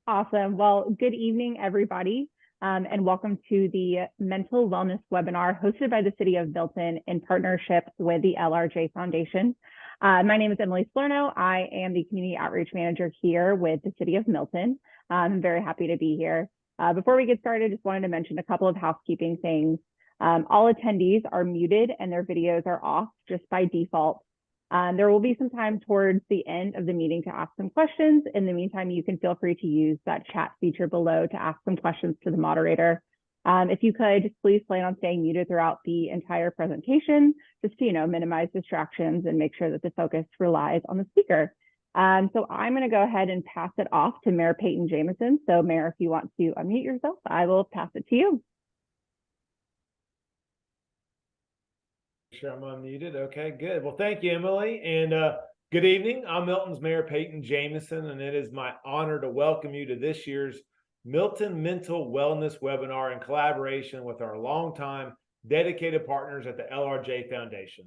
Awesome. Well, good evening, everybody, and welcome to the Mental Wellness webinar hosted by the City of Milton in partnership with the LRJ Foundation. My name is Emily Salerno. I am the Community Outreach Manager here with the City of Milton. I'm very happy to be here. Before we get started, just wanted to mention a couple of housekeeping things. All attendees are muted and their videos are off just by default. There will be some time towards the end of the meeting to ask some questions. In the meantime, you can feel free to use that chat feature below to ask some questions to the moderator. If you could, just please plan on staying muted throughout the entire presentation, just to minimize distractions and make sure that the focus relies on the speaker. So I'm going to go ahead and pass it off to Mayor Peyton Jamison. So Mayor, if you want to unmute yourself, I will pass it to you. Sure, I'm unmuted. Okay, good. Well, thank you, Emily, and good evening. I'm Milton's Mayor Peyton Jamison, and it is my honor to welcome you to this year's Milton Mental Wellness webinar in collaboration with our longtime dedicated partners at the LRJ Foundation.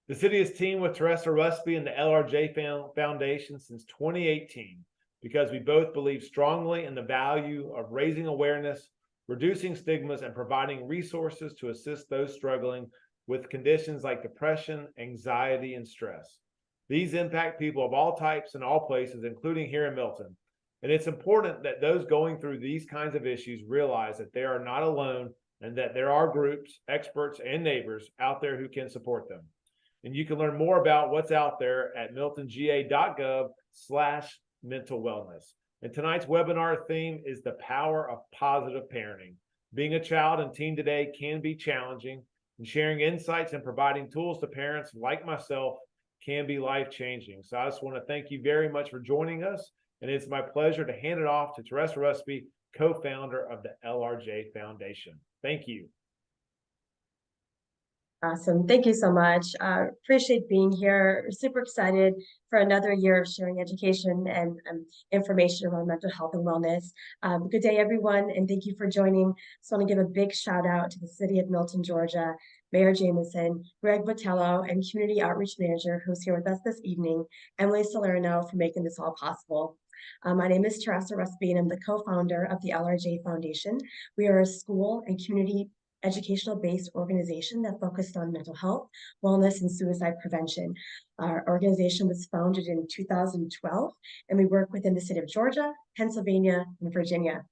The city has teamed with Teresa Rusby and the LRJ Foundation since 2018 because we both believe strongly in the value of raising awareness, reducing stigmas, and providing resources to assist those struggling with conditions like depression, anxiety, and stress. These impact people of all types and all places, including here in Milton. And it's important that those going through these kinds of issues realize that they are not alone and that there are groups, experts, and neighbors out there who can support them. And you can learn more about what's out there at miltonga.gov/mental wellness. And tonight's webinar theme is the power of positive parenting. Being a child and teen today can be challenging, and sharing insights and providing tools to parents like myself can be life-changing. So I just want to thank you very much for joining us. And it's my pleasure to hand it off to Teresa Rusby, co-founder of the LRJ Foundation. Thank you. Awesome. Thank you so much. Appreciate being here. Super excited for another year of sharing education and information around mental health and wellness. Good day, everyone, and thank you for joining. Just want to give a big shout out to the City of Milton, Georgia, Mayor Jamison, Greg Botello, and Community Outreach Manager who's here with us this evening, Emily Salerno, for making this all possible. My name is Teresa Rusby, and I'm the co-founder of the LRJ Foundation. We are a school and community educational-based organization that focused on mental health, wellness, and suicide prevention. Our organization was founded in 2012, and we work within the state of Georgia, Pennsylvania, and Virginia.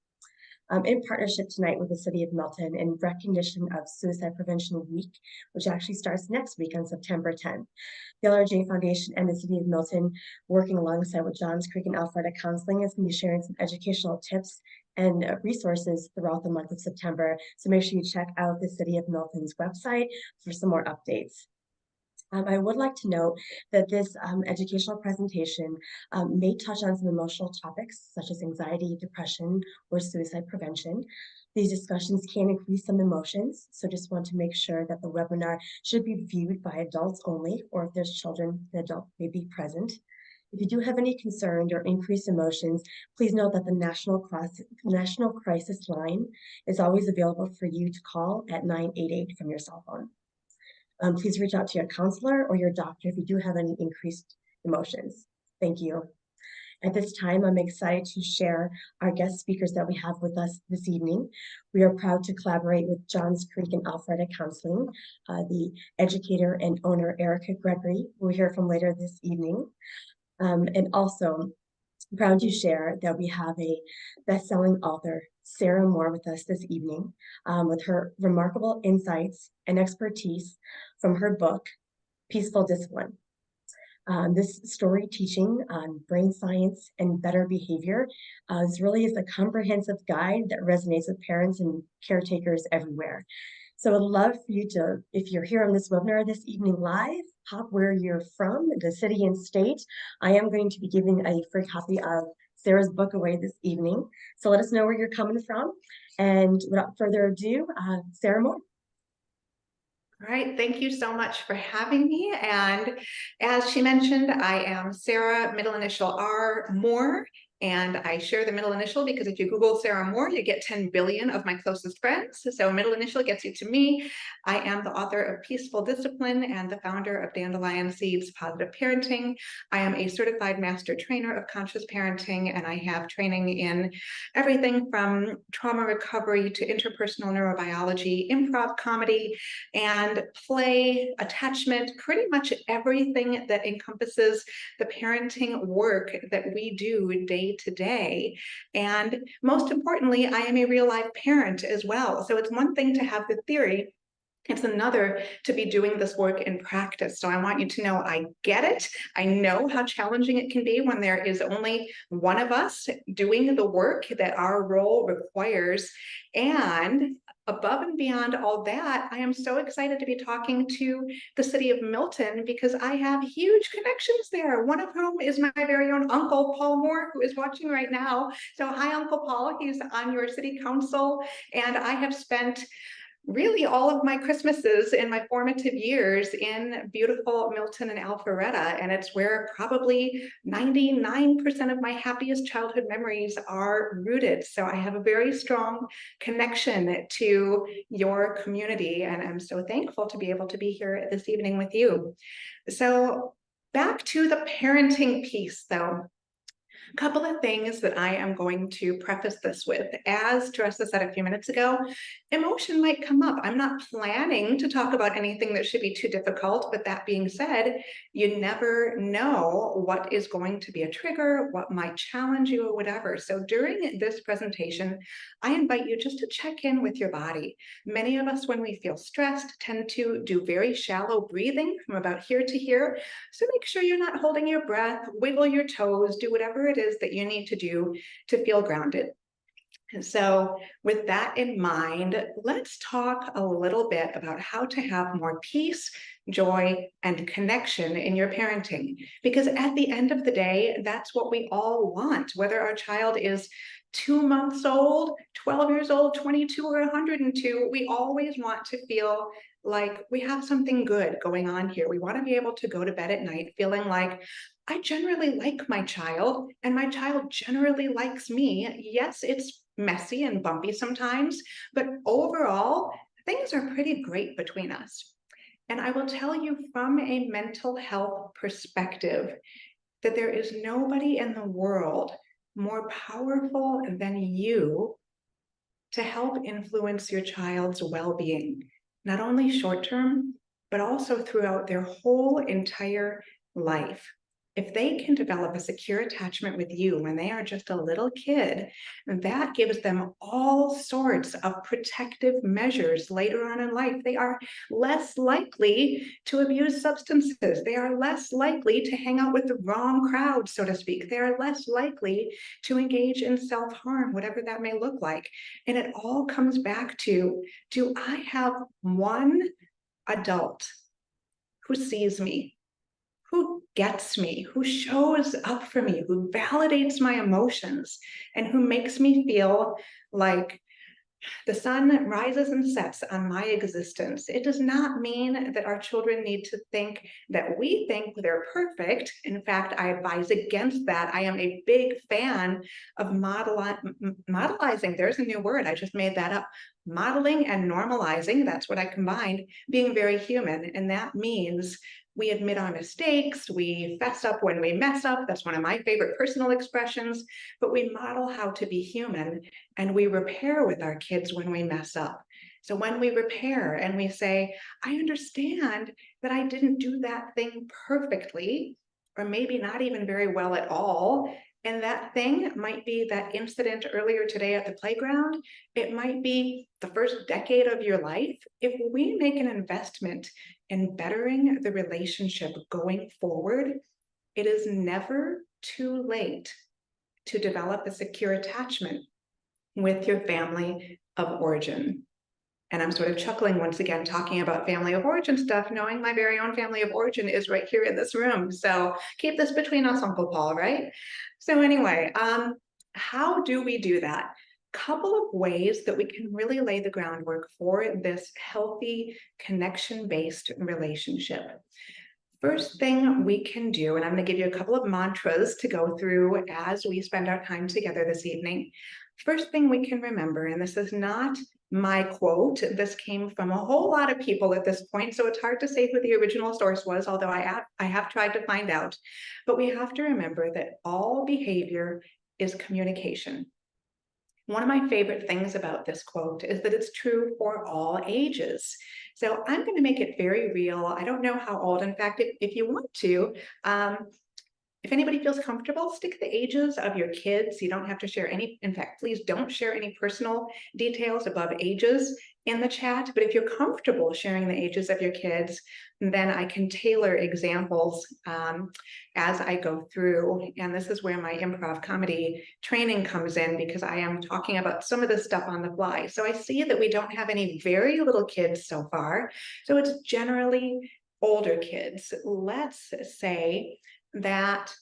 In partnership tonight with the City of Milton in recognition of Suicide Prevention Week, which actually starts next week on September 10th. The LRJ Foundation and the City of Milton, working alongside with Johns Creek and Alpharetta Counseling, is going to be sharing some educational tips and resources throughout the month of September. So make sure you check out the City of Milton's website for some more updates. I would like to note that this educational presentation may touch on some emotional topics such as anxiety, depression, or suicide prevention. These discussions can increase some emotions, so just want to make sure that the webinar should be viewed by adults only, or if there's children, the adult may be present. If you do have any concern or increased emotions, please note that the National Crisis Line is always available for you to call at 988 from your cell phone. Please reach out to your counselor or your doctor if you do have any increased emotions. Thank you. At this time, I'm excited to share our guest speakers that we have with us this evening. We are proud to collaborate with Johns Creek and Alpharetta Counseling, the educator and owner, Erica Gregory, who we'll hear from later this evening. And also proud to share that we have a best-selling author, Sarah Moore, with us this evening with her remarkable insights and expertise from her book, Peaceful Discipline. This story teaching on brain science and better behavior is a comprehensive guide that resonates with parents and caretakers everywhere. So I'd love for you to, if you're here on this webinar this evening live, pop where you're from, the city and state. I am going to be giving a free copy of Sarah's book away this evening. So let us know where you're coming from. And without further ado, Sarah Moore. All right, thank you so much for having me. And as she mentioned, I am Sarah, middle initial R, Moore, And I share the middle initial because if you Google Sarah Moore, you get 10 billion of my closest friends. So middle initial gets you to me. I am the author of Peaceful Discipline and the founder of Dandelion Seeds Positive Parenting. I am a certified master trainer of conscious parenting, and I have training in everything from trauma recovery to interpersonal neurobiology, improv comedy, and play, attachment, pretty much everything that encompasses the parenting work that we do day to day. And most importantly, I am a real life parent as well. So it's one thing to have the theory, it's another to be doing this work in practice. So I want you to know I get it. I know how challenging it can be when there is only one of us doing the work that our role requires. And above and beyond all that, I am so excited to be talking to the city of Milton because I have huge connections there. One of whom is my very own uncle, Paul Moore, who is watching right now. So hi, Uncle Paul. He's on your city council. And I have spent really all of my Christmases in my formative years in beautiful Milton and Alpharetta, and it's where probably 99% of my happiest childhood memories are rooted. So I have a very strong connection to your community, and I'm so thankful to be able to be here this evening with you. So back to the parenting piece, though. A couple of things that I am going to preface this with. As Teresa said a few minutes ago, emotion might come up. I'm not planning to talk about anything that should be too difficult, but that being said, you never know what is going to be a trigger, what might challenge you or whatever. So during this presentation, I invite you just to check in with your body. Many of us, when we feel stressed, tend to do very shallow breathing from about here to here. So make sure you're not holding your breath, wiggle your toes, do whatever it is that you need to do to feel grounded. And so with that in mind, let's talk a little bit about how to have more peace, joy, and connection in your parenting. Because at the end of the day, that's what we all want, whether our child is 2 months old, 12 years old, 22, or 102, we always want to feel like we have something good going on here. We want to be able to go to bed at night feeling like, I generally like my child, and my child generally likes me. Yes, it's messy and bumpy sometimes, but overall, things are pretty great between us. And I will tell you from a mental health perspective that there is nobody in the world more powerful than you to help influence your child's well-being, not only short-term, but also throughout their whole entire life. If they can develop a secure attachment with you when they are just a little kid, that gives them all sorts of protective measures later on in life. They are less likely to abuse substances. They are less likely to hang out with the wrong crowd, so to speak. They are less likely to engage in self-harm, whatever that may look like. And it all comes back to, do I have one adult who sees me, who gets me, who shows up for me, who validates my emotions, and who makes me feel like the sun rises and sets on my existence? It does not mean that our children need to think that we think they're perfect. In fact, I advise against that. I am a big fan of modelizing. There's a new word, I just made that up. Modeling and normalizing, that's what I combined, being very human. And that means we admit our mistakes, we fess up when we mess up. That's one of my favorite personal expressions, but we model how to be human, and we repair with our kids when we mess up. So when we repair and we say, I understand that I didn't do that thing perfectly, or maybe not even very well at all, and that thing might be that incident earlier today at the playground. It might be the first decade of your life. If we make an investment in bettering the relationship going forward, it is never too late to develop a secure attachment with your family of origin. And I'm sort of chuckling once again, talking about family of origin stuff, knowing my very own family of origin is right here in this room. So keep this between us, Uncle Paul, right? So anyway, how do we do that? Couple of ways that we can really lay the groundwork for this healthy connection-based relationship. First thing we can do, and I'm going to give you a couple of mantras to go through as we spend our time together this evening. First thing we can remember, and this is not my quote, this came from a whole lot of people at this point, so it's hard to say who the original source was, although I have tried to find out. But we have to remember that all behavior is communication. One of my favorite things about this quote is that it's true for all ages. So I'm going to make it very real. I don't know how old. In fact, if you want to, if anybody feels comfortable, stick the ages of your kids. You don't have to share any, in fact, please don't share any personal details above ages in the chat. But if you're comfortable sharing the ages of your kids, then I can tailor examples as I go through. And this is where my improv comedy training comes in, because I am talking about some of this stuff on the fly. So I see that we don't have any very little kids so far. So it's generally older kids. Let's say that,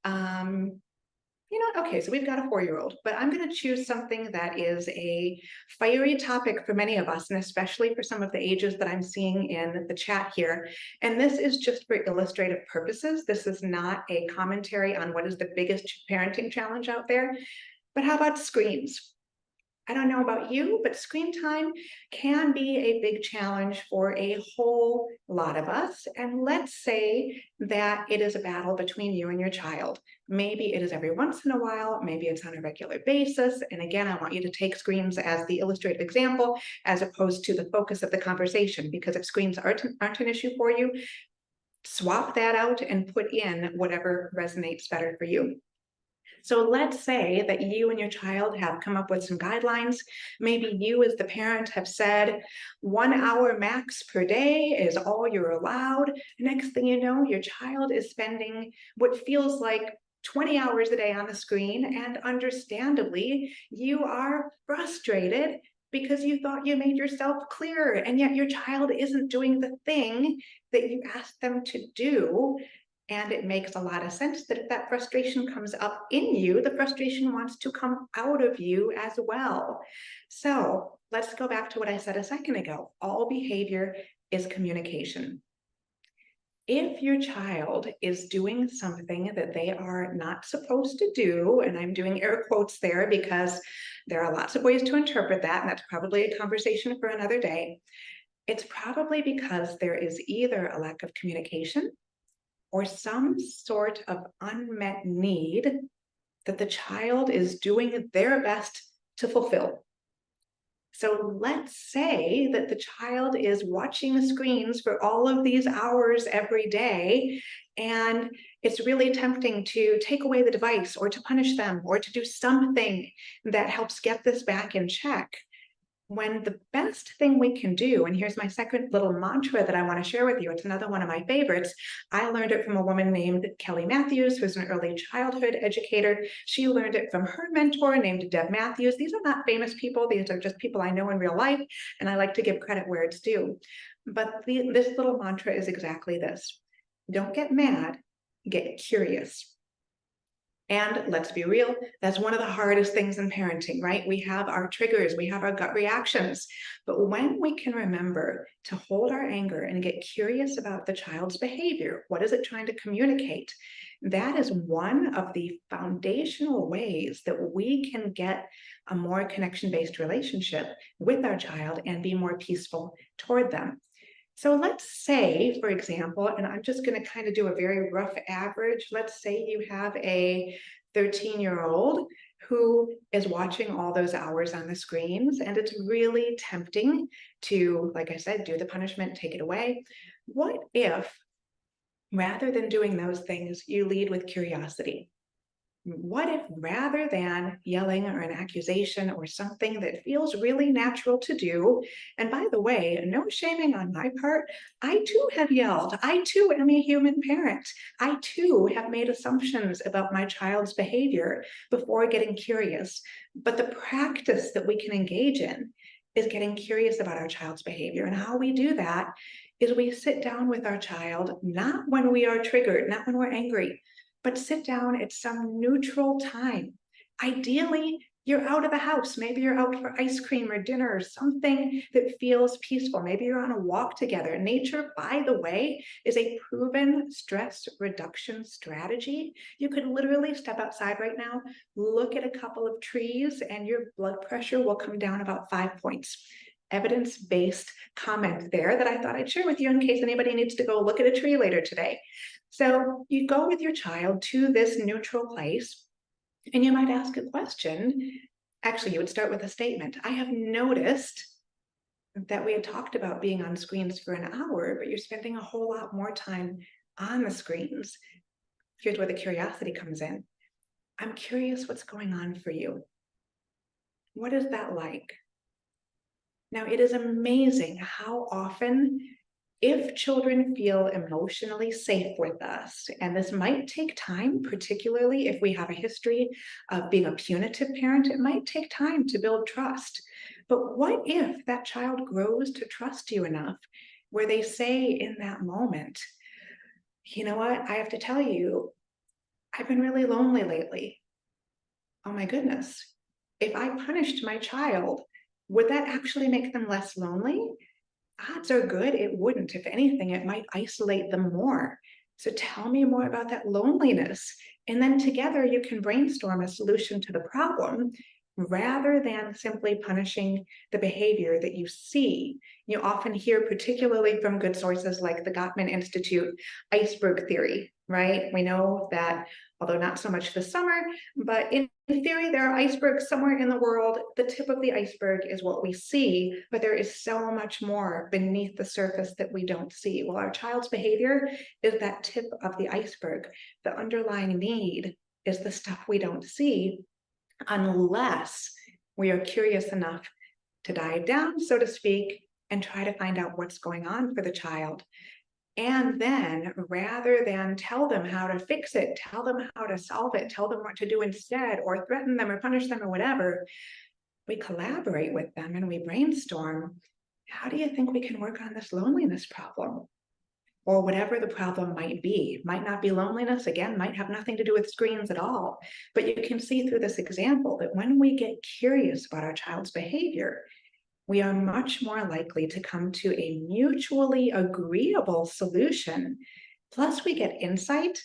okay, so we've got a 4-year-old, but I'm going to choose something that is a fiery topic for many of us, and especially for some of the ages that I'm seeing in the chat here. And this is just for illustrative purposes. This is not a commentary on what is the biggest parenting challenge out there. But how about screens? I don't know about you, but screen time can be a big challenge for a whole lot of us. And let's say that it is a battle between you and your child. Maybe it is every once in a while, maybe it's on a regular basis. And again, I want you to take screens as the illustrative example, as opposed to the focus of the conversation, because if screens aren't an issue for you, swap that out and put in whatever resonates better for you. So let's say that you and your child have come up with some guidelines. Maybe you as the parent have said 1 hour max per day is all you're allowed. Next thing you know, your child is spending what feels like 20 hours a day on the screen. And understandably, you are frustrated because you thought you made yourself clear, and yet your child isn't doing the thing that you asked them to do. And it makes a lot of sense that if that frustration comes up in you, the frustration wants to come out of you as well. So let's go back to what I said a second ago. All behavior is communication. If your child is doing something that they are not supposed to do, and I'm doing air quotes there because there are lots of ways to interpret that, and that's probably a conversation for another day, it's probably because there is either a lack of communication or some sort of unmet need that the child is doing their best to fulfill. So let's say that the child is watching screens for all of these hours every day, and it's really tempting to take away the device or to punish them or to do something that helps get this back in check. When the best thing we can do, and here's my second little mantra that I want to share with you, it's another one of my favorites. I learned it from a woman named Kelly Matthews, who's an early childhood educator. She learned it from her mentor named Deb Matthews. These are not famous people. These are just people I know in real life, and I like to give credit where it's due. But this little mantra is exactly this. Don't get mad, get curious. And let's be real, that's one of the hardest things in parenting, right? We have our triggers, we have our gut reactions. But when we can remember to hold our anger and get curious about the child's behavior, what is it trying to communicate? That is one of the foundational ways that we can get a more connection-based relationship with our child and be more peaceful toward them. So let's say, for example, and I'm just going to kind of do a very rough average. Let's say you have a 13-year-old who is watching all those hours on the screens, and it's really tempting to, like I said, do the punishment, take it away. What if, rather than doing those things, you lead with curiosity? What if, rather than yelling or an accusation or something that feels really natural to do, and by the way, no shaming on my part, I too have yelled. I too am a human parent. I too have made assumptions about my child's behavior before getting curious. But the practice that we can engage in is getting curious about our child's behavior. And how we do that is we sit down with our child, not when we are triggered, not when we're angry, but sit down at some neutral time. Ideally, You're out of the house. Maybe you're out for ice cream or dinner or something that feels peaceful. Maybe you're on a walk together. Nature, by the way, is a proven stress reduction strategy. You could literally step outside right now, look at a couple of trees, and your blood pressure will come down about 5 points. Evidence-based comment there that I thought I'd share with you in case anybody needs to go look at a tree later today. So you go with your child to this neutral place, and you might ask a question. Actually, you would start with a statement. I have noticed that we had talked about being on screens for an hour, but you're spending a whole lot more time on the screens. Here's where the curiosity comes in. I'm curious what's going on for you. What is that like? Now, it is amazing how often, if children feel emotionally safe with us, and this might take time, particularly if we have a history of being a punitive parent, it might take time to build trust. But what if that child grows to trust you enough where they say in that moment, you know what, I have to tell you, I've been really lonely lately. Oh my goodness. If I punished my child, would that actually make them less lonely? Odds are good it wouldn't. If anything, it might isolate them more. So tell me more about that loneliness. And then together you can brainstorm a solution to the problem rather than simply punishing the behavior that you see. You often hear, particularly from good sources like the Gottman Institute, iceberg theory, right? We know that, although not so much this summer, but in theory, there are icebergs somewhere in the world. The tip of the iceberg is what we see, but there is so much more beneath the surface that we don't see. Well, our child's behavior is that tip of the iceberg. The underlying need is the stuff we don't see, unless we are curious enough to dive down, so to speak, and try to find out what's going on for the child. And then rather than tell them how to fix it, tell them how to solve it, tell them what to do instead, or threaten them or punish them or whatever, we collaborate with them and we brainstorm. How do you think we can work on this loneliness problem? Or whatever the problem might be. It might not be loneliness, again, might have nothing to do with screens at all. But you can see through this example that when we get curious about our child's behavior, we are much more likely to come to a mutually agreeable solution. Plus, we get insight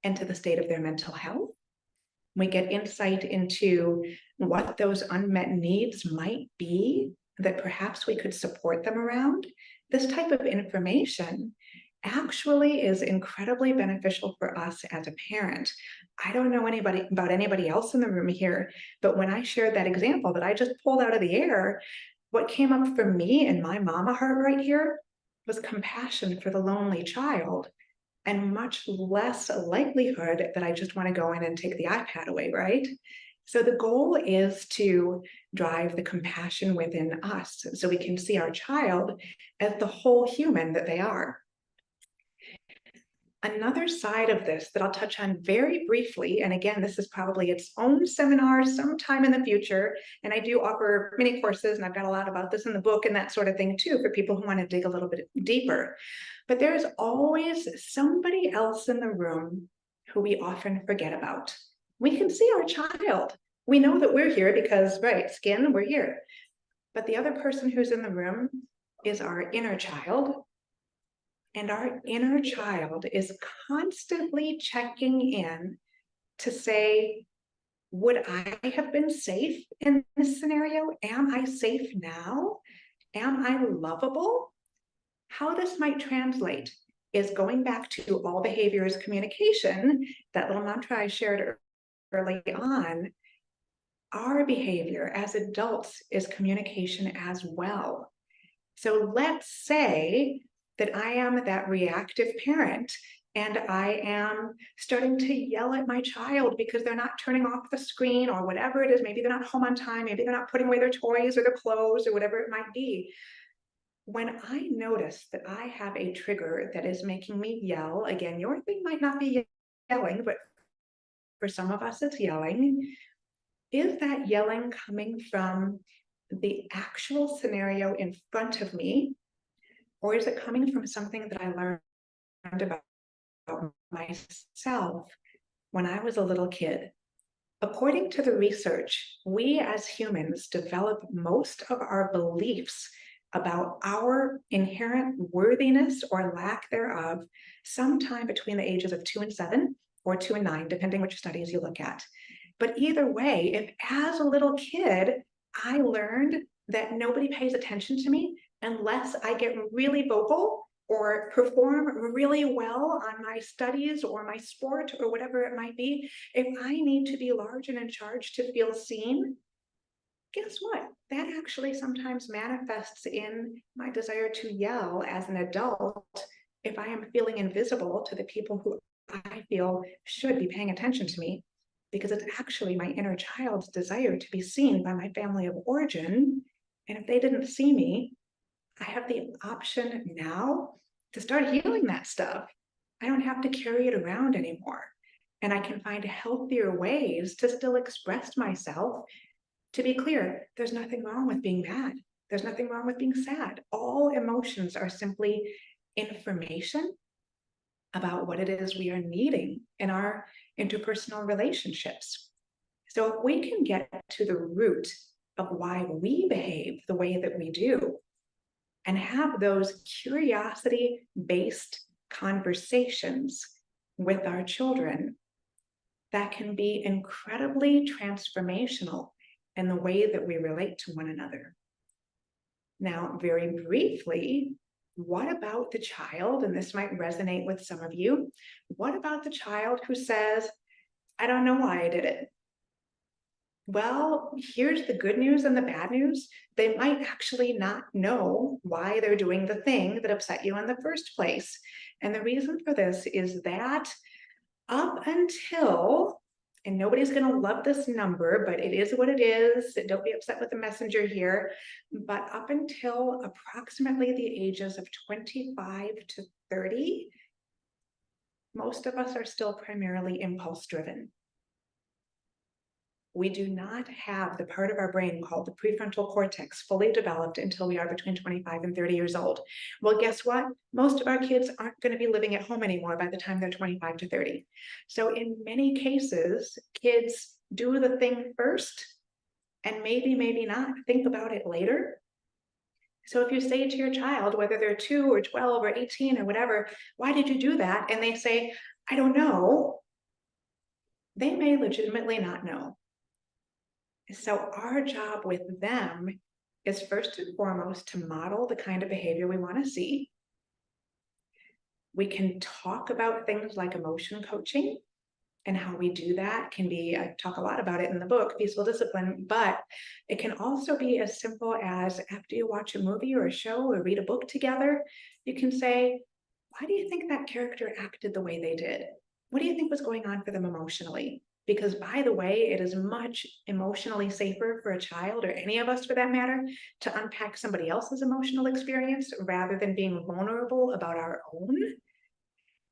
into the state of their mental health. We get insight into what those unmet needs might be that perhaps we could support them around. This type of information actually is incredibly beneficial for us as a parent. I don't know about anybody else in the room here, but when I shared that example that I just pulled out of the air, what came up for me in my mama heart right here was compassion for the lonely child, and much less likelihood that I just want to go in and take the iPad away, right? So the goal is to drive the compassion within us so we can see our child as the whole human that they are. Another side of this that I'll touch on very briefly, and again, this is probably its own seminar sometime in the future, and I do offer mini courses, and I've got a lot about this in the book and that sort of thing too, for people who want to dig a little bit deeper. But there's always somebody else in the room who we often forget about. We can see our child. We know that we're here because, right, skin, we're here. But the other person who's in the room is our inner child. And our inner child is constantly checking in to say, would I have been safe in this scenario? Am I safe now? Am I lovable? How this might translate is going back to all behavior is communication, that little mantra I shared early on. Our behavior as adults is communication as well. So let's say that I am that reactive parent and I am starting to yell at my child because they're not turning off the screen or whatever it is. Maybe they're not home on time. Maybe they're not putting away their toys or their clothes or whatever it might be. When I notice that I have a trigger that is making me yell, again, your thing might not be yelling, but for some of us it's yelling. Is that yelling coming from the actual scenario in front of me? Or is it coming from something that I learned about myself when I was a little kid? According to the research, we as humans develop most of our beliefs about our inherent worthiness or lack thereof sometime between the ages of 2 and 7 or 2 and 9, depending which studies you look at. But either way, if as a little kid, I learned that nobody pays attention to me unless I get really vocal or perform really well on my studies or my sport or whatever it might be, if I need to be large and in charge to feel seen, guess what? That actually sometimes manifests in my desire to yell as an adult if I am feeling invisible to the people who I feel should be paying attention to me, because it's actually my inner child's desire to be seen by my family of origin. And if they didn't see me, I have the option now to start healing that stuff. I don't have to carry it around anymore. And I can find healthier ways to still express myself. To be clear, there's nothing wrong with being mad. There's nothing wrong with being sad. All emotions are simply information about what it is we are needing in our interpersonal relationships. So if we can get to the root of why we behave the way that we do, and have those curiosity-based conversations with our children, that can be incredibly transformational in the way that we relate to one another. Now, very briefly, what about the child, and this might resonate with some of you, what about the child who says, I don't know why I did it? Well, here's the good news and the bad news. They might actually not know why they're doing the thing that upset you in the first place. And the reason for this is that up until, and nobody's going to love this number, but it is what it is. Don't be upset with the messenger here. But up until approximately the ages of 25 to 30, most of us are still primarily impulse driven. We do not have the part of our brain called the prefrontal cortex fully developed until we are between 25 and 30 years old. Well, guess what? Most of our kids aren't going to be living at home anymore by the time they're 25 to 30. So in many cases, kids do the thing first and maybe not think about it later. So if you say to your child, whether they're 2 or 12 or 18 or whatever, why did you do that? And they say, I don't know. They may legitimately not know. So our job with them is first and foremost to model the kind of behavior we want to see. We can talk about things like emotion coaching, and how we do that can be, I talk a lot about it in the book, Peaceful Discipline, but it can also be as simple as after you watch a movie or a show or read a book together, you can say, why do you think that character acted the way they did? What do you think was going on for them emotionally? Because by the way, it is much emotionally safer for a child, or any of us for that matter, to unpack somebody else's emotional experience rather than being vulnerable about our own.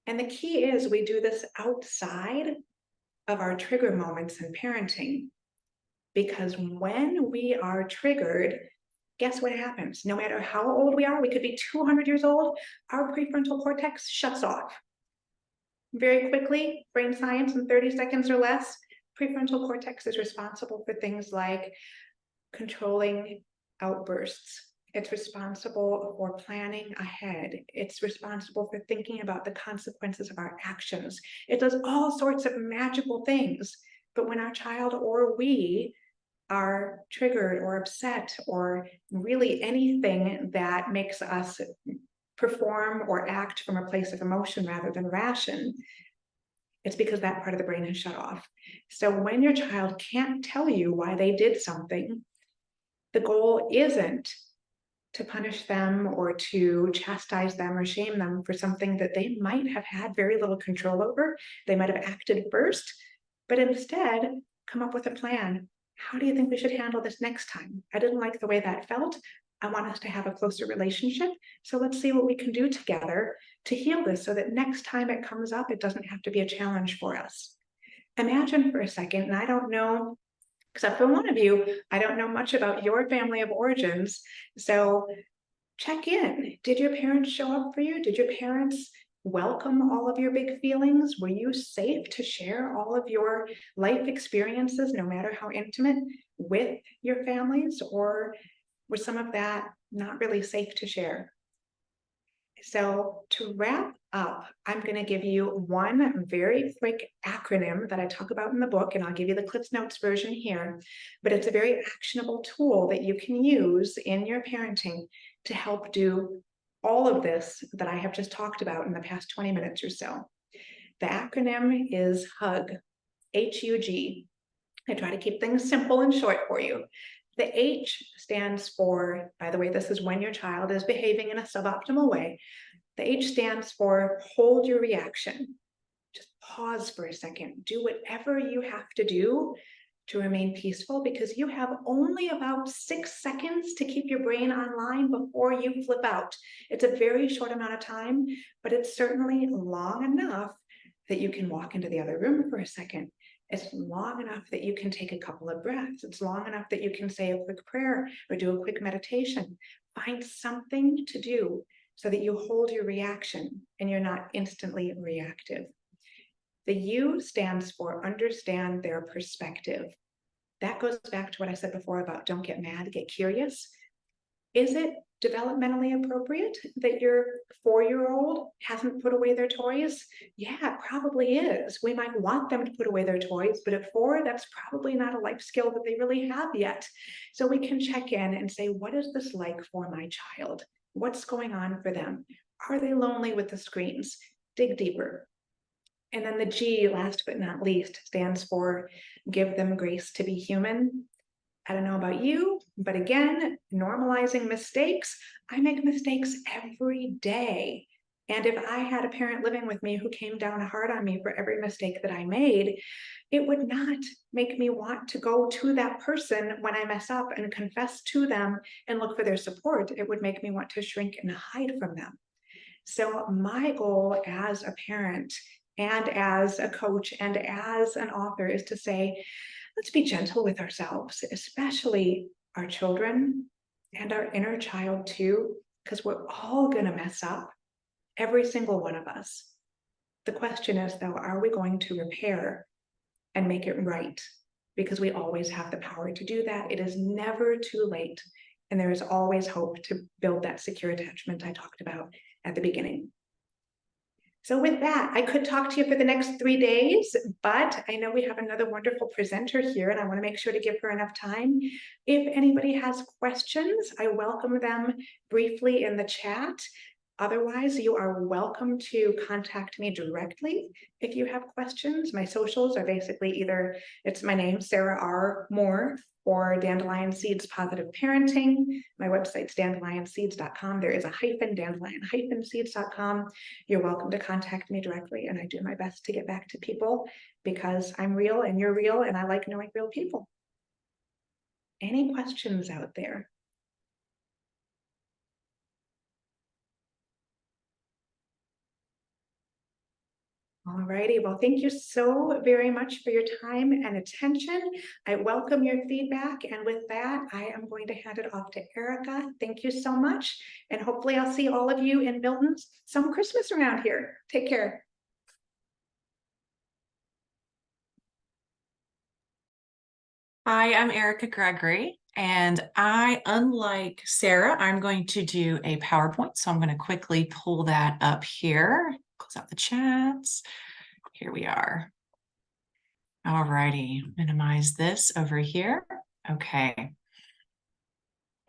And the key is we do this outside of our trigger moments in parenting. Because when we are triggered, guess what happens? No matter how old we are, we could be 200 years old, our prefrontal cortex shuts off. Very quickly, brain science in 30 seconds or less, prefrontal cortex is responsible for things like controlling outbursts. It's responsible for planning ahead. It's responsible for thinking about the consequences of our actions. It does all sorts of magical things. But when our child or we are triggered or upset, or really anything that makes us perform or act from a place of emotion rather than ration, it's because that part of the brain has shut off. So when your child can't tell you why they did something, the goal isn't to punish them or to chastise them or shame them for something that they might have had very little control over. They might have acted first, but instead come up with a plan. How do you think we should handle this next time? I didn't like the way that felt. I want us to have a closer relationship. So let's see what we can do together to heal this so that next time it comes up, it doesn't have to be a challenge for us. Imagine for a second, and I don't know, except for one of you, I don't know much about your family of origins. So check in. Did your parents show up for you? Did your parents welcome all of your big feelings? Were you safe to share all of your life experiences, no matter how intimate, with your families? Or was some of that not really safe to share? So to wrap up, I'm going to give you one very quick acronym that I talk about in the book, and I'll give you the Cliffs Notes version here, but it's a very actionable tool that you can use in your parenting to help do all of this that I have just talked about in the past 20 minutes or so. The acronym is HUG, H-U-G. I try to keep things simple and short for you. The H stands for, by the way, this is when your child is behaving in a suboptimal way. The H stands for hold your reaction. Just pause for a second. Do whatever you have to do to remain peaceful, because you have only about 6 seconds to keep your brain online before you flip out. It's a very short amount of time, but it's certainly long enough that you can walk into the other room for a second. It's long enough that you can take a couple of breaths. It's long enough that you can say a quick prayer or do a quick meditation. Find something to do so that you hold your reaction and you're not instantly reactive. The U stands for understand their perspective. That goes back to what I said before about don't get mad, get curious. Is it developmentally appropriate that your 4-year-old hasn't put away their toys? Yeah, it probably is. We might want them to put away their toys, but at 4, that's probably not a life skill that they really have yet. So we can check in and say, what is this like for my child? What's going on for them? Are they lonely with the screens? Dig deeper. And then the G, last but not least, stands for give them grace to be human. I don't know about you, but again, normalizing mistakes. I make mistakes every day. And if I had a parent living with me who came down hard on me for every mistake that I made, it would not make me want to go to that person when I mess up and confess to them and look for their support. It would make me want to shrink and hide from them. So my goal as a parent and as a coach and as an author is to say, let's be gentle with ourselves, especially our children and our inner child too, because we're all going to mess up, every single one of us. The question is, though, are we going to repair and make it right? Because we always have the power to do that. It is never too late. And there is always hope to build that secure attachment I talked about at the beginning. So with that, I could talk to you for the next 3 days, but I know we have another wonderful presenter here and I want to make sure to give her enough time. If anybody has questions, I welcome them briefly in the chat. Otherwise, you are welcome to contact me directly if you have questions. My socials are basically either, it's my name, Sarah R. Moore, or Dandelion Seeds Positive Parenting. My website's dandelionseeds.com. There is a hyphen, dandelion-seeds.com. You're welcome to contact me directly, and I do my best to get back to people because I'm real and you're real, and I like knowing real people. Any questions out there? All righty, well, thank you so very much for your time and attention. I welcome your feedback, and with that, I am going to hand it off to Erica. Thank you so much, and hopefully I'll see all of you in Milton some Christmas around here. Take care. Hi, I'm Erica Gregory, and unlike Sarah, I'm going to do a PowerPoint. So I'm going to quickly pull that up here, close out the chats. Here we are. All righty, minimize this over here. Okay.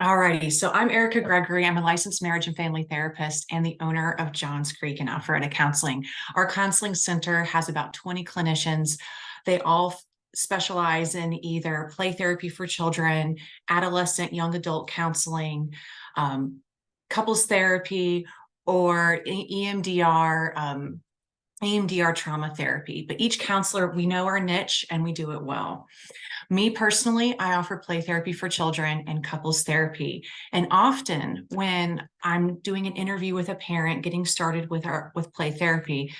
All righty, so I'm Erica Gregory. I'm a licensed marriage and family therapist and the owner of Johns Creek and Alpharetta Counseling. Our counseling center has about 20 clinicians. They all specialize in either play therapy for children, adolescent, young adult counseling, couples therapy, or EMDR, EMDR trauma therapy. But each counselor, we know our niche and we do it well. Me personally, I offer play therapy for children and couples therapy. And often when I'm doing an interview with a parent getting started with play therapy,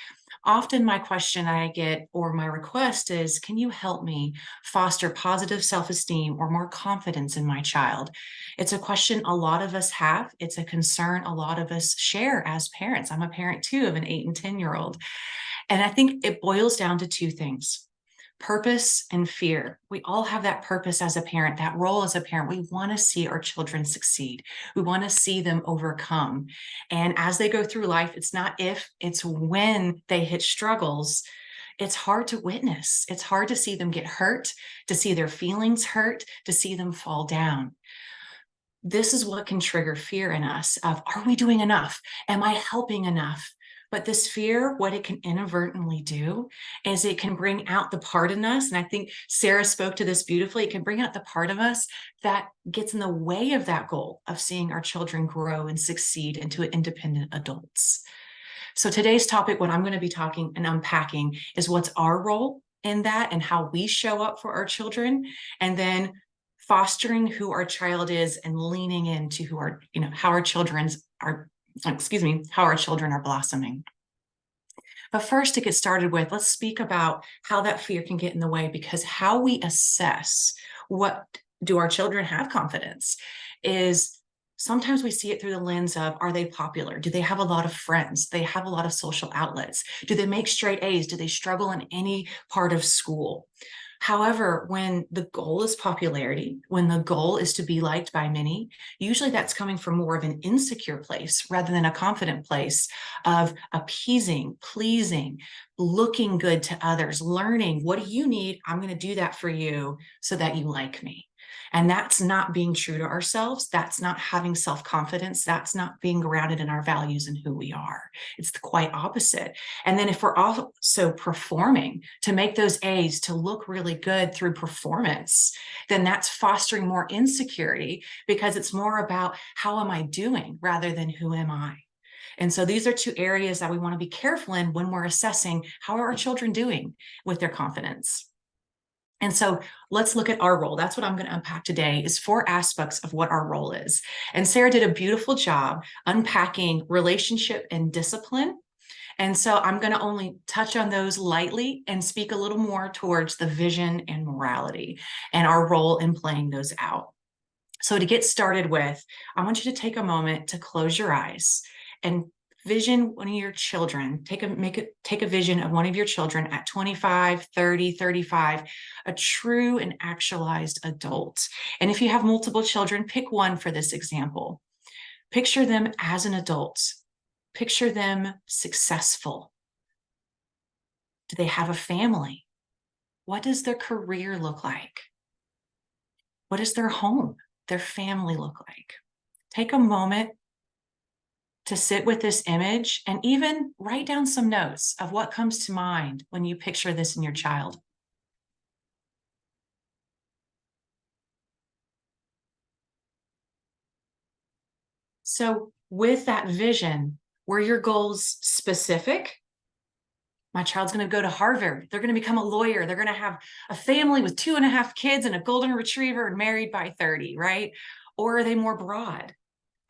Often my question I get or my request is, can you help me foster positive self-esteem or more confidence in my child? It's a question a lot of us have. It's a concern a lot of us share as parents. I'm a parent too of an 8 and 10-year-old. And I think it boils down to two things: purpose and fear. We all have that purpose as a parent, that role as a parent. We want to see our children succeed. We want to see them overcome. And as they go through life, it's not if, it's when they hit struggles. It's hard to witness. It's hard to see them get hurt, to see their feelings hurt, to see them fall down. This is what can trigger fear in us of, are we doing enough? Am I helping enough? But this fear, what it can inadvertently do is it can bring out the part in us. And I think Sarah spoke to this beautifully. It can bring out the part of us that gets in the way of that goal of seeing our children grow and succeed into independent adults. So today's topic, what I'm going to be talking and unpacking, is what's our role in that and how we show up for our children, and then fostering who our child is and leaning into who our, how our children's are, how our children are blossoming. But first, to get started with, let's speak about how that fear can get in the way, because how we assess what do our children have confidence is sometimes we see it through the lens of, are they popular? Do they have a lot of friends? Do they have a lot of social outlets? Do they make straight A's? Do they struggle in any part of school? However, when the goal is popularity, when the goal is to be liked by many, usually that's coming from more of an insecure place rather than a confident place of appeasing, pleasing, looking good to others, learning, what do you need? I'm going to do that for you so that you like me. And that's not being true to ourselves. That's not having self-confidence. That's not being grounded in our values and who we are. It's the quite opposite. And then if we're also performing to make those A's to look really good through performance, then that's fostering more insecurity, because it's more about how am I doing rather than who am I? And so these are two areas that we want to be careful in when we're assessing how are our children doing with their confidence. And so let's look at our role. That's what I'm going to unpack today, is 4 aspects of what our role is. And Sarah did a beautiful job unpacking relationship and discipline. And so I'm going to only touch on those lightly and speak a little more towards the vision and morality and our role in playing those out. So to get started with, I want you to take a moment to close your eyes and vision one of your children. Take a vision of one of your children at 25, 30, 35, a true and actualized adult. And if you have multiple children, pick one for this example. Picture them as an adult. Picture them successful. Do they have a family? What does their career look like? What does their home, their family look like? Take a moment to sit with this image and even write down some notes of what comes to mind when you picture this in your child. So with that vision, were your goals specific? My child's going to go to Harvard. They're going to become a lawyer. They're going to have a family with 2.5 kids and a golden retriever and married by 30, right? Or are they more broad?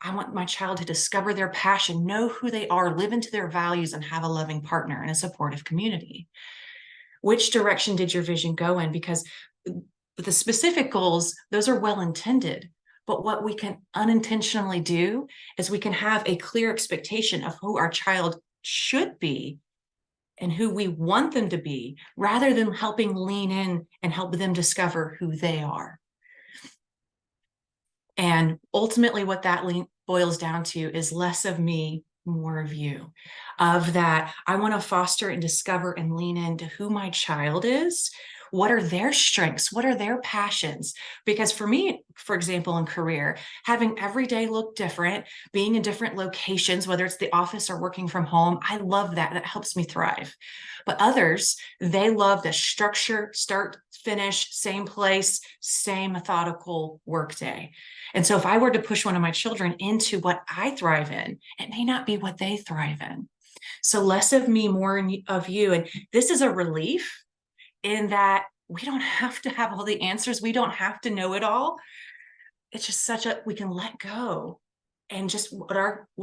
I want my child to discover their passion, know who they are, live into their values, and have a loving partner and a supportive community. Which direction did your vision go in? Because the specific goals, those are well intended. But what we can unintentionally do is we can have a clear expectation of who our child should be and who we want them to be, rather than helping lean in and help them discover who they are. And ultimately what that boils down to is less of me, more of you. Of that, I want to foster and discover and lean into who my child is. What are their strengths? What are their passions? Because for me, for example, in career, having every day look different, being in different locations, whether it's the office or working from home, I love that. That helps me thrive. But others, they love the structure, start, finish, same place, same methodical workday. And so if I were to push one of my children into what I thrive in, it may not be what they thrive in. So less of me, more of you. And this is a relief in that we don't have to have all the answers. We don't have to know it all. It's just we can let go And just what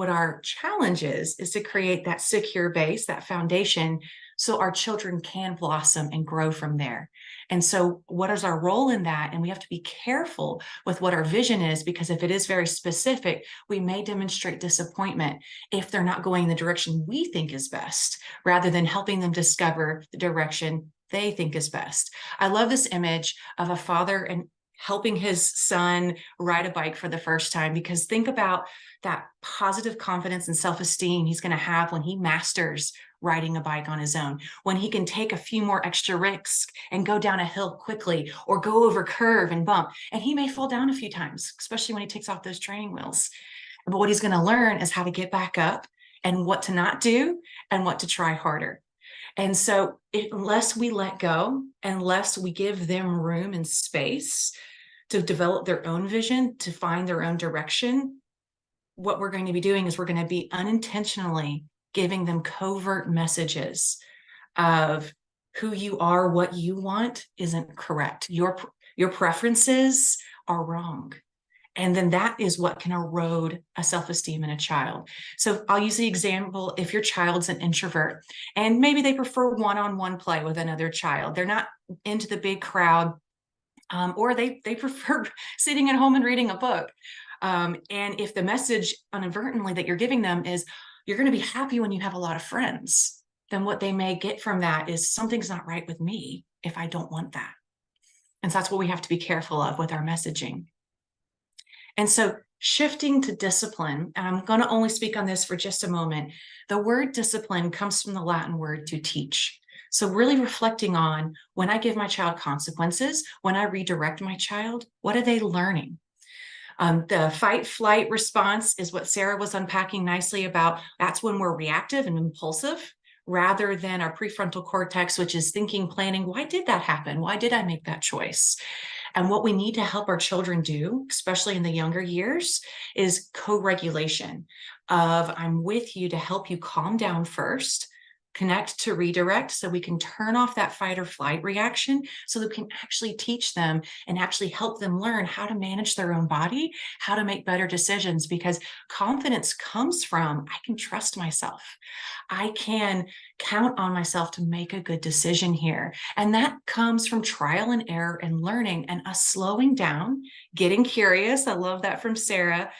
our challenge is to create that secure base, that foundation, so our children can blossom and grow from there. And so what is our role in that? And we have to be careful with what our vision is, because if it is very specific, we may demonstrate disappointment if they're not going in the direction we think is best, rather than helping them discover the direction they think is best. I love this image of a father and helping his son ride a bike for the first time, because think about that positive confidence and self-esteem he's going to have when he masters riding a bike on his own, when he can take a few more extra risks and go down a hill quickly or go over curve and bump. And he may fall down a few times, especially when he takes off those training wheels. But what he's going to learn is how to get back up and what to not do and what to try harder. And so unless we let go, unless we give them room and space to develop their own vision, to find their own direction, what we're going to be doing is we're going to be unintentionally giving them covert messages of who you are, what you want isn't correct. Your preferences are wrong. And then that is what can erode a self-esteem in a child. So I'll use the example, if your child's an introvert and maybe they prefer one-on-one play with another child, they're not into the big crowd, or they prefer sitting at home and reading a book. And if the message inadvertently that you're giving them is, you're going to be happy when you have a lot of friends, then what they may get from that is, something's not right with me if I don't want that. And so that's what we have to be careful of with our messaging. And so shifting to discipline, and I'm going to only speak on this for just a moment. The word discipline comes from the Latin word to teach. So really reflecting on, when I give my child consequences, when I redirect my child, what are they learning? The fight flight response is what Sarah was unpacking nicely about. That's when we're reactive and impulsive, rather than our prefrontal cortex, which is thinking, planning, why did that happen? Why did I make that choice? And what we need to help our children do, especially in the younger years, is co-regulation of, I'm with you to help you calm down first, connect to redirect, so we can turn off that fight or flight reaction, so that we can actually teach them and actually help them learn how to manage their own body, how to make better decisions, because confidence comes from, I can trust myself. I can count on myself to make a good decision here. And that comes from trial and error and learning, and us slowing down, getting curious. I love that from Sarah.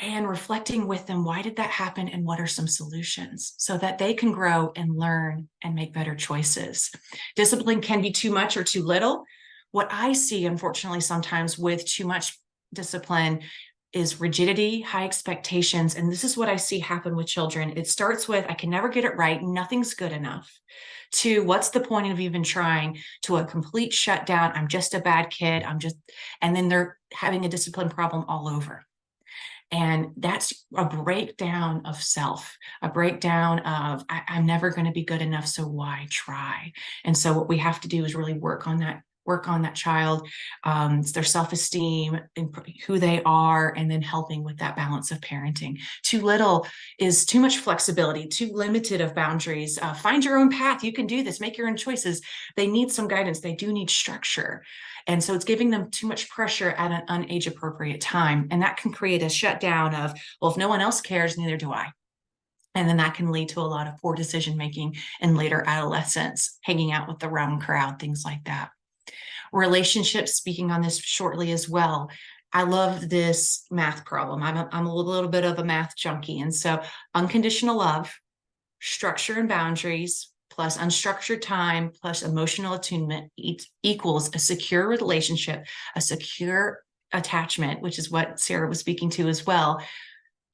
And reflecting with them, why did that happen and what are some solutions, so that they can grow and learn and make better choices. Discipline can be too much or too little. What I see, unfortunately, sometimes with too much discipline is rigidity, high expectations. And this is what I see happen with children. It starts with, I can never get it right, nothing's good enough, to what's the point of even trying, to a complete shutdown, I'm just a bad kid, and then they're having a discipline problem all over. And that's a breakdown of self, a breakdown of, I'm never going to be good enough, so why try? And so what we have to do is really work on that child, their self-esteem and who they are, and then helping with that balance of parenting. Too little is too much flexibility, too limited of boundaries. Find your own path. You can do this. Make your own choices. They need some guidance. They do need structure. And so it's giving them too much pressure at an unage appropriate time. And that can create a shutdown of, well, if no one else cares, neither do I. And then that can lead to a lot of poor decision-making in later adolescence, hanging out with the wrong crowd, things like that. Relationships, speaking on this shortly as well. I love this math problem. I'm a little bit of a math junkie. And so unconditional love, structure and boundaries, plus unstructured time, plus emotional attunement equals a secure relationship, a secure attachment, which is what Sarah was speaking to as well.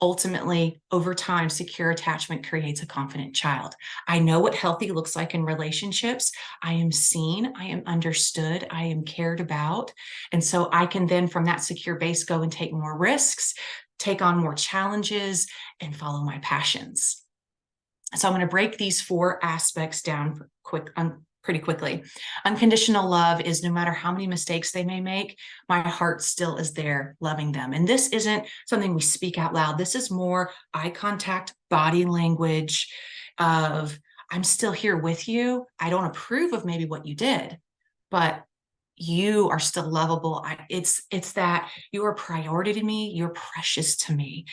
Ultimately, over time, secure attachment creates a confident child. I know what healthy looks like in relationships. I am seen, I am understood, I am cared about. And so I can then, from that secure base, go and take more risks, take on more challenges, and follow my passions. So I'm going to break these 4 aspects down pretty quickly. Unconditional love is, no matter how many mistakes they may make, my heart still is there loving them. And this isn't something we speak out loud. This is more eye contact, body language of, I'm still here with you. I don't approve of maybe what you did, but you are still lovable. It's that you are a priority to me. You're precious to me.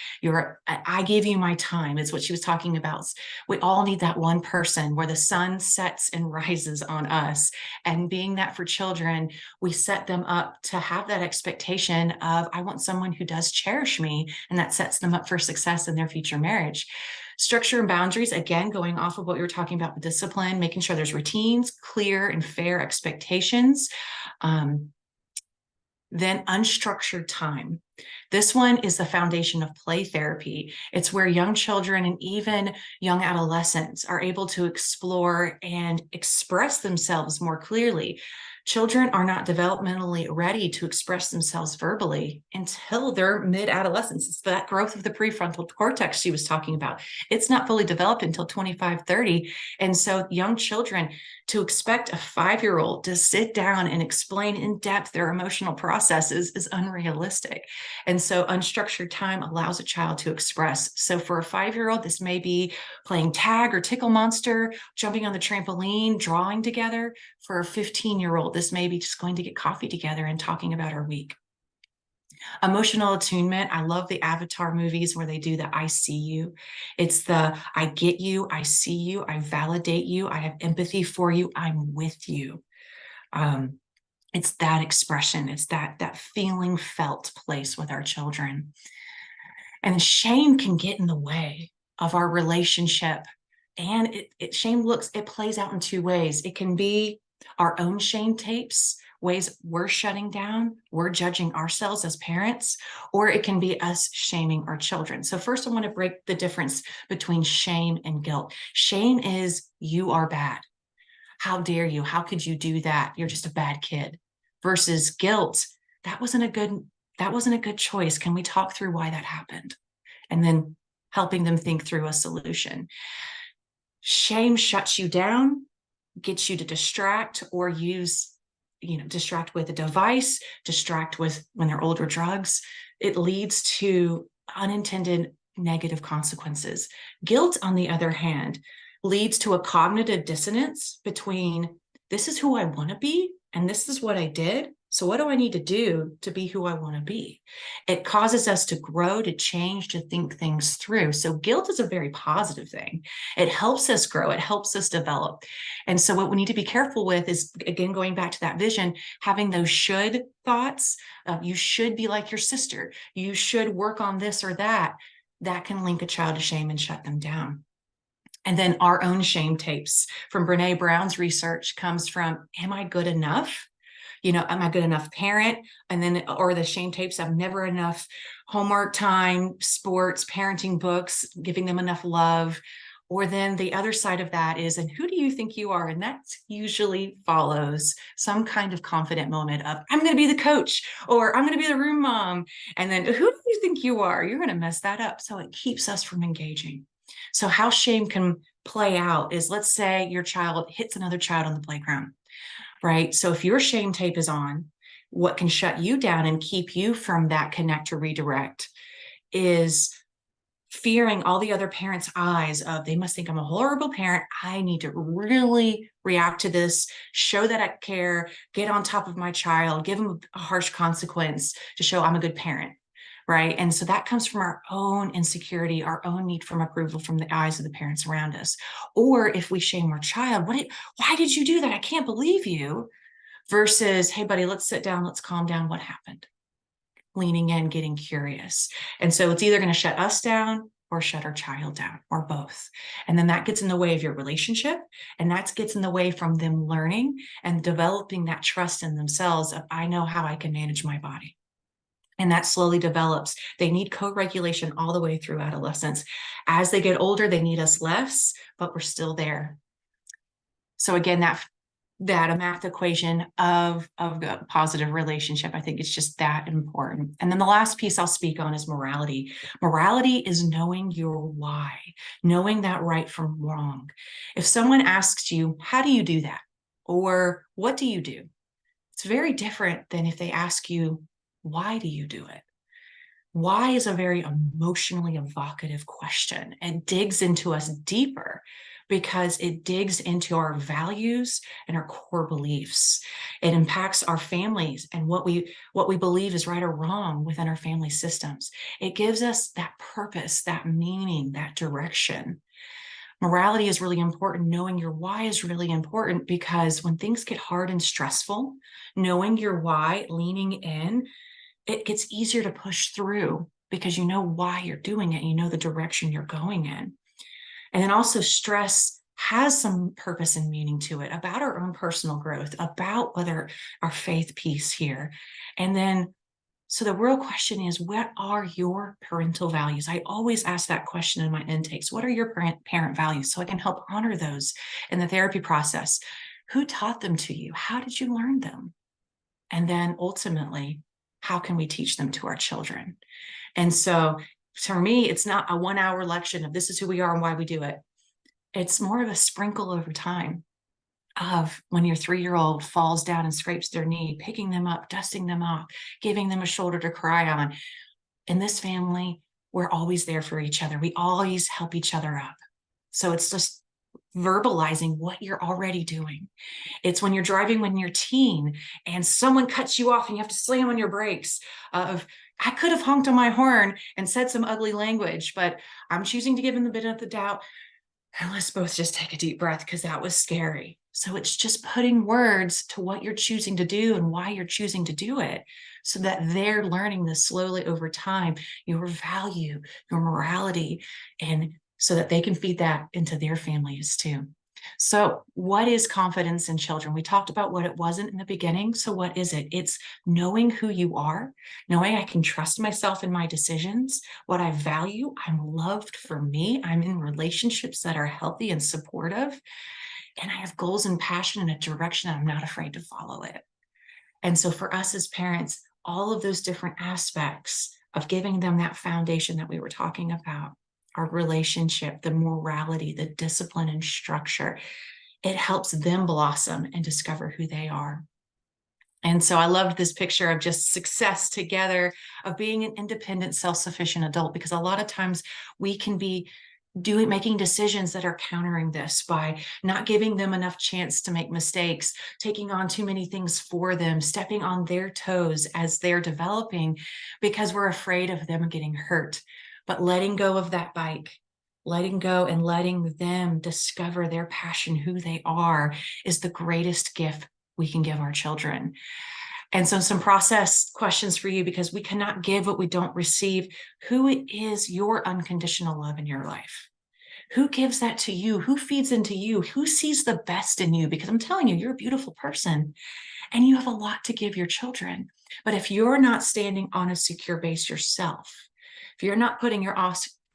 I give you my time. It's what she was talking about. We all need that one person where the sun sets and rises on us. And being that for children, we set them up to have that expectation of, I want someone who does cherish me, and that sets them up for success in their future marriage. Structure and boundaries, again, going off of what you were talking about with discipline, making sure there's routines, clear and fair expectations. Then unstructured time. This one is the foundation of play therapy. It's where young children and even young adolescents are able to explore and express themselves more clearly. Children are not developmentally ready to express themselves verbally until they're mid-adolescence. It's that growth of the prefrontal cortex she was talking about. It's not fully developed until 25, 30. And so young children, to expect a 5-year-old to sit down and explain in depth their emotional processes is unrealistic. And so unstructured time allows a child to express. So for a 5-year-old, this may be playing tag or tickle monster, jumping on the trampoline, drawing together. For a 15-year-old, this may be just going to get coffee together and talking about our week. Emotional attunement. I love the Avatar movies where they do the I see you. It's the I get you, I see you, I validate you, I have empathy for you, I'm with you. It's that expression. It's that feeling felt place with our children. And shame can get in the way of our relationship. And it plays out in two ways. It can be our own shame tapes, ways we're shutting down, we're judging ourselves as parents, or it can be us shaming our children. So first I want to break the difference between shame and guilt. Shame is you are bad. How dare you? How could you do that? You're just a bad kid. Versus guilt, that wasn't a good choice. Can we talk through why that happened? And then helping them think through a solution. Shame shuts you down, gets you to distract or distract with a device, distract with, when they're older, drugs. It leads to unintended negative consequences. Guilt, on the other hand, leads to a cognitive dissonance between this is who I want to be and this is what I did. So what do I need to do to be who I want to be? It causes us to grow, to change, to think things through. So guilt is a very positive thing. It helps us grow. It helps us develop. And so what we need to be careful with is, again, going back to that vision, having those should thoughts. You should be like your sister. You should work on this or that. That can link a child to shame and shut them down. And then our own shame tapes from Brene Brown's research comes from, am I good enough? Am I good enough parent? And then, or the shame tapes, I'm never enough homework time, sports, parenting books, giving them enough love. Or then the other side of that is, and who do you think you are? And that usually follows some kind of confident moment of, I'm going to be the coach, or I'm going to be the room mom. And then who do you think you are? You're going to mess that up. So it keeps us from engaging. So how shame can play out is, let's say your child hits another child on the playground, right? So if your shame tape is on, what can shut you down and keep you from that connect or redirect is fearing all the other parents' eyes of, they must think I'm a horrible parent. I need to really react to this, show that I care, get on top of my child, give them a harsh consequence to show I'm a good parent. Right. And so that comes from our own insecurity, our own need for approval from the eyes of the parents around us. Or if we shame our child, why did you do that? I can't believe you. Versus, hey, buddy, let's sit down. Let's calm down. What happened? Leaning in, getting curious. And so it's either going to shut us down or shut our child down, or both. And then that gets in the way of your relationship. And that gets in the way from them learning and developing that trust in themselves of, I know how I can manage my body. And that slowly develops. They need co-regulation all the way through adolescence. As they get older, they need us less, but we're still there. So again, that math equation of a positive relationship, I think it's just that important. And then the last piece I'll speak on is morality. Morality is knowing your why, knowing that right from wrong. If someone asks you, how do you do that? Or what do you do? It's very different than if they ask you, why do you do it? Why is a very emotionally evocative question and digs into us deeper. because it digs into our values and our core beliefs. It impacts our families and what we believe is right or wrong within our family systems. It gives us that purpose, that meaning, that direction. Morality is really important. Knowing your why is really important, because when things get hard and stressful, knowing your why, leaning in, it gets easier to push through because you know why you're doing it. You know the direction you're going in. And then also stress has some purpose and meaning to it, about our own personal growth, about whether our faith piece here. And then, so the real question is, what are your parental values? I always ask that question in my intakes. What are your parent values? So I can help honor those in the therapy process. Who taught them to you? How did you learn them? And then ultimately, how can we teach them to our children? And so for me, it's not a 1 hour lecture of this is who we are and why we do it. It's more of a sprinkle over time of when your 3-year-old falls down and scrapes their knee, picking them up, dusting them off, giving them a shoulder to cry on. In this family, we're always there for each other. We always help each other up. So it's just verbalizing what you're already doing. It's when you're driving when you're teen and someone cuts you off and you have to slam on your brakes of, I could have honked on my horn and said some ugly language, but I'm choosing to give him the benefit of the doubt. And let's both just take a deep breath because that was scary. So it's just putting words to what you're choosing to do and why you're choosing to do it, so that they're learning this slowly over time, your value, your morality, and so that they can feed that into their families too. So what is confidence in children? We talked about what it wasn't in the beginning. So what is it? It's knowing who you are, knowing I can trust myself in my decisions, what I value, I'm loved for me, I'm in relationships that are healthy and supportive, and I have goals and passion in a direction and I'm not afraid to follow it. And so for us as parents, all of those different aspects of giving them that foundation that we were talking about, our relationship, the morality, the discipline and structure, it helps them blossom and discover who they are. And so I loved this picture of just success together, of being an independent, self-sufficient adult, because a lot of times we can be making decisions that are countering this by not giving them enough chance to make mistakes, taking on too many things for them, stepping on their toes as they're developing because we're afraid of them getting hurt. But letting go of that bike, letting go and letting them discover their passion, who they are, is the greatest gift we can give our children. And so some process questions for you, because we cannot give what we don't receive. Who is your unconditional love in your life? Who gives that to you? Who feeds into you? Who sees the best in you? Because I'm telling you, you're a beautiful person and you have a lot to give your children. But if you're not standing on a secure base yourself, if you're not putting your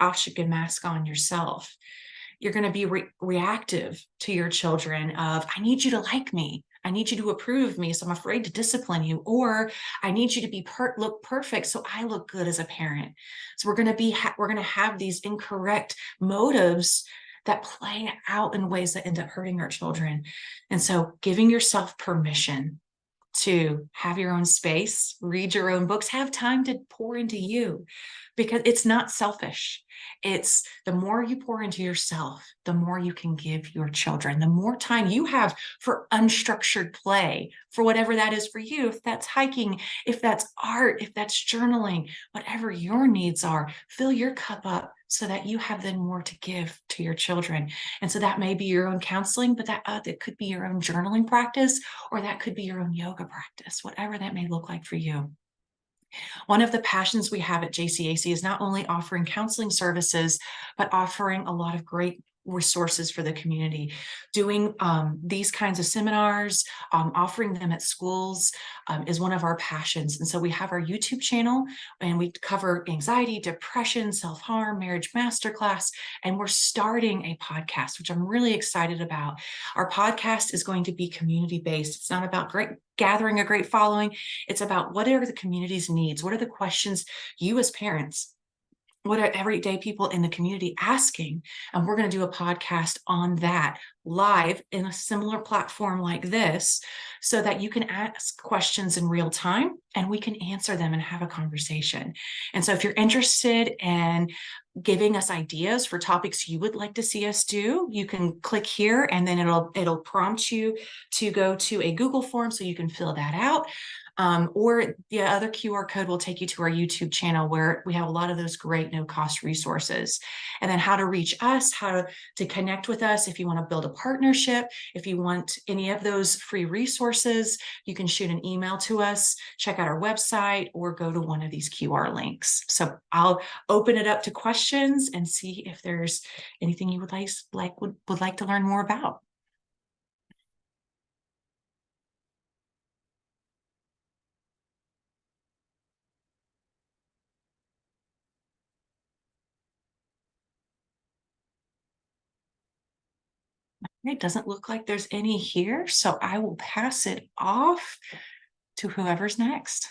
oxygen mask on yourself, you're going to be reactive to your children of, I need you to like me. I need you to approve of me, so I'm afraid to discipline you. Or I need you to be look perfect, so I look good as a parent. So we're going to have these incorrect motives that play out in ways that end up hurting our children. And so giving yourself permission to have your own space, read your own books, have time to pour into you, because it's not selfish. It's the more you pour into yourself, the more you can give your children, the more time you have for unstructured play, for whatever that is for you. If that's hiking, if that's art, if that's journaling, whatever your needs are, fill your cup up so that you have then more to give to your children. And so that may be your own counseling, but that could be your own journaling practice, or that could be your own yoga practice, whatever that may look like for you. One of the passions we have at JCAC is not only offering counseling services, but offering a lot of great resources for the community, doing these kinds of seminars, offering them at schools is one of our passions. And so we have our YouTube channel and we cover anxiety, depression, self-harm, marriage masterclass, and we're starting a podcast, which I'm really excited about. Our podcast is going to be community-based. It's not about gathering a great following. It's about what are the community's needs? What are the questions you as parents what are everyday people in the community asking? And we're going to do a podcast on that live in a similar platform like this, so that you can ask questions in real time and we can answer them and have a conversation. And so if you're interested in giving us ideas for topics you would like to see us do, you can click here and then it'll prompt you to go to a Google form so you can fill that out. Or the other QR code will take you to our YouTube channel, where we have a lot of those great no-cost resources. And then how to reach us, how to connect with us. If you want to build a partnership, if you want any of those free resources, you can shoot an email to us, check out our website, or go to one of these QR links. So I'll open it up to questions and see if there's anything you would like to learn more about. It doesn't look like there's any here, so I will pass it off to whoever's next.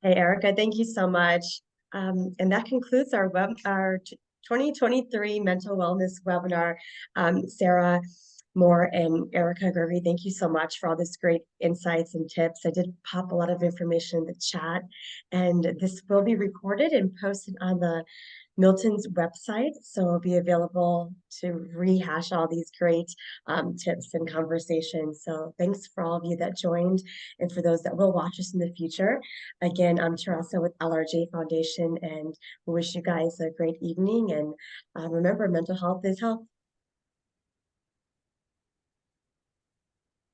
Hey, Erica, thank you so much. And that concludes our 2023 mental wellness webinar. Sarah Moore and Erica Gregory, thank you so much for all this great insights and tips. I did pop a lot of information in the chat, and this will be recorded and posted on the Milton's website, so it'll be available to rehash all these great tips and conversations. So thanks for all of you that joined, and for those that will watch us in the future. Again, I'm Teresa with LRJ Foundation, and we wish you guys a great evening. And remember, mental health is health.